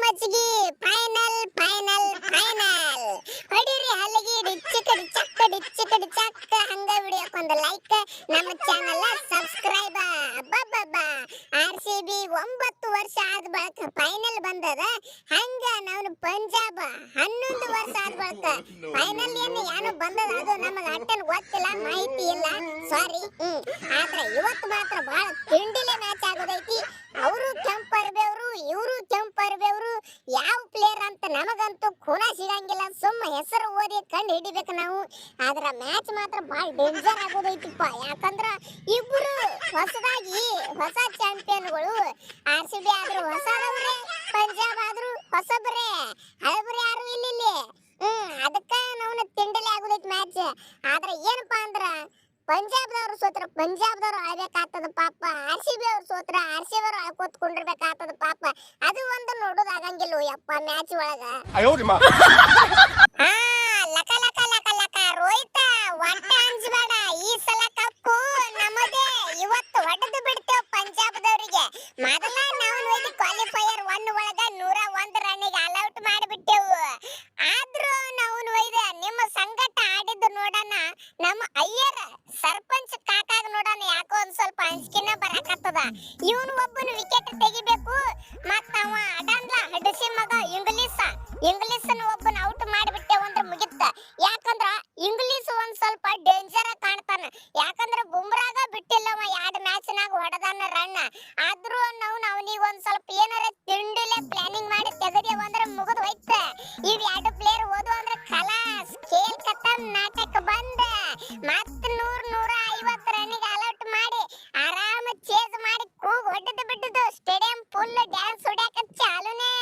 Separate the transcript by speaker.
Speaker 1: ಮಚ್ಚಿಗೆ final final final ಹೊಡಿರಿ ಹಲಗಿ ಡಿಚ್ಚಕಡಿ ಚಕ್ಕಡಿ ಚಕ್ಕ ಹಂಗ ವಿಡಿಯೋಕ್ಕೊಂದು ಲೈಕ್ ನಮ್ಮ ಚಾನೆಲ್ ಸಬ್ಸ್ಕ್ರೈಬ್ ಅಬ್ಬಬ್ಬಬ್ಬ RCB 9 ವರ್ಷ ಆದ ಬಳಿಕ ಫೈನಲ್ ಬಂದದ ಹಂಗ ನಾವು ಪಂಜಾಬ್ 11 ವರ್ಷ ಆದ ಬಳಿಕ ಫೈನಲ್ ಏನು ಬಂದದ ಅದು ನಮಗೆ ಅಟ್ಟನ್ ಗೊತ್ತಿಲ್ಲ ಮಾಹಿತಿ ಇಲ್ಲ ಸಾರಿ ಆದ್ರೆ ಇವತ್ತು ಮಾತ್ರ ಬಹಳ ತಿಂಡಿಲೆ ಮ್ಯಾಚ್ ಆಗೋದೈತಿ ಅವರು ಕೆಂಪರ್ಬೇವರು ಇವರು ಕೆಂಪರ್ಬೇವರು ಯಾವ ಪ್ಲೇಯರ್ ಅಂತ ನಮಗಂತೂ ಖುನಾ ಸಿಗಂಗಿಲ್ಲ ಸುಮ್ಮ ಹೆಸರು ಓದಿ ಕಂಡು ಹಿಡಿಬೇಕು ನಾವು ಆದ್ರ ಮ್ಯಾಚ್ ಮಾತ್ರ ಬಹಳ ಡೇಂಜರ್ ಆಗೋದೈತಿಪ್ಪ ಯಾಕಂದ್ರ ಇಬ್ರು ಹೊಸದಾಗಿ ಹೊಸ ಚಾಂಪಿಯನ್ಗಳು RCB ಆದ್ರೂ ಹೊಸದವ್ರೆ ಪಂಜಾಬ್ ಆದ್ರೂ ಹೊಸಬ್ರೆ ಹಳಬ್ರೆ ಯಾರು ಇಲ್ಲಿ ಅದಕ್ಕ ನಾವು ತಿಂಡಲೆ ಆಗೋದೈತಿ ಮ್ಯಾಚ್ ಆದ್ರೆ ಏನಪ್ಪಾ ಅಂದ್ರ ಪಂಜಾಬ್ದವ್ರು ಸೋತ್ರ ಪಂಜಾಬ್ದವ್ರು ಅಳ್ಬೇಕಾಗ್ತದ ಪಾಪ RCB ಅವ್ರು ಸೋತ್ರ RCB ಅವ್ರು ಅಳ್ಕೋತ್ಕೊಂಡಿರ್ಬೇಕಾಗ್ತದ ಪಾಪ ಅದು ಒಂದು ನೋಡೋದಾಗಂಗಿಲ್ಲ ಯಪ್ಪ ಮ್ಯಾಚ್ ಒಳಗ ಲಕ ಲಕ ಲಕ ಲಕ ರೋಹಿತ ಒಟ್ಟ ಅಂಜಬೇಡ ಈ ಸಲ ಕಪ್ಪು ನಮ್ಮದೇ ಇವತ್ತು ಹೊಡೆದು ಬಿಡ್ತೇವೆ ಪಂಜಾಬ್ದವರಿಗೆ ಮೊದಲ ನಾವು ನೋಡಿ ಕ್ವಾಲಿಫೈಯರ್ 1 ಒಳಗ 101 ರನ್ನಿಗೆ ಆಲ್ ಔಟ್ ಮಾಡಿಬಿಟ್ಟೆವು ಆದ್ರೂ ನಾವು ಒಯ್ದ ನಿಮ್ಮ ಸಂಗಟ ಆಡಿದ್ದು ನೋಡೋಣ ನಮ್ಮ ಅಯ್ಯರ ಸರ್ಪಂಚ್ ಕಾಕಾಗ ನೋಡೋಣ ಯಾಕೋ ಒಂದ್ ಸ್ವಲ್ಪ ಅಂಜಿಕೆನ ಬರಕತ್ತದ ಇವನು ಒಬ್ಬನ ವಿಕೆಟ್ ತೆಗಿಬೇಕು ಮತ್ತ ಅವ ಅಡಂದ್ಲ ಹಡಸಿ ಮಗ ಇಂಗ್ಲಿಷ್ ಒಬ್ಬನ ಔಟ್ ಮಾಡಿಬಿಟ್ಟೆವು ಅಂದ್ರೆ ಮುಗಿತ್ತ ಯಾಕಂದ್ರ ಇಂಗ್ಲಿಷ್ ಒಂದ್ ಸ್ವಲ್ಪ ಡೇಂಜರ್ ಕಾಣ್ತಾನ ಯಾಕಂದ್ರ ಬುಮ್ರಾಗ ಬಿಟ್ಟಿಲ್ಲವ 2 ಮ್ಯಾಚ್ ನಾಗ ಹೊಡೆದಾನ ರನ್ ಆದ್ರೂ ನಾವು ಅವನಿಗೆ ಒಂದ್ ಸ್ವಲ್ಪ ಏನಾರ ತಿಂಡಿಲೆ ಪ್ಲಾನಿಂಗ್ ಮಾಡಿ ತೆಗೆದೇವು ಅಂದ್ರೆ ಮುಗಿದು ಹೋಯ್ತ ಇವ್ 2 ಪ್ಲೇಯರ್ ಹೋದ್ವು ಅಂದ್ರೆ ಖಲಾಸ್ ಖೇಲ್ ಖತಮ್ ನಾಟಕ ಬಂದ ಮತ್ತ 150 ರನ್ನಿಗೆ ಆಲ್ ಔಟ್ ಮಾಡಿ ಆರಾಮ ಚೇಸ್ ಮಾಡಿ ಕೂಗ್ ಹೊಡೆದು ಬಿಟ್ಟದು ಸ್ಟೇಡಿಯಂ ಫುಲ್ ಡ್ಯಾನ್ಸ್ ಹೊಡ್ಯಾಕ ಚಾಲುನೇ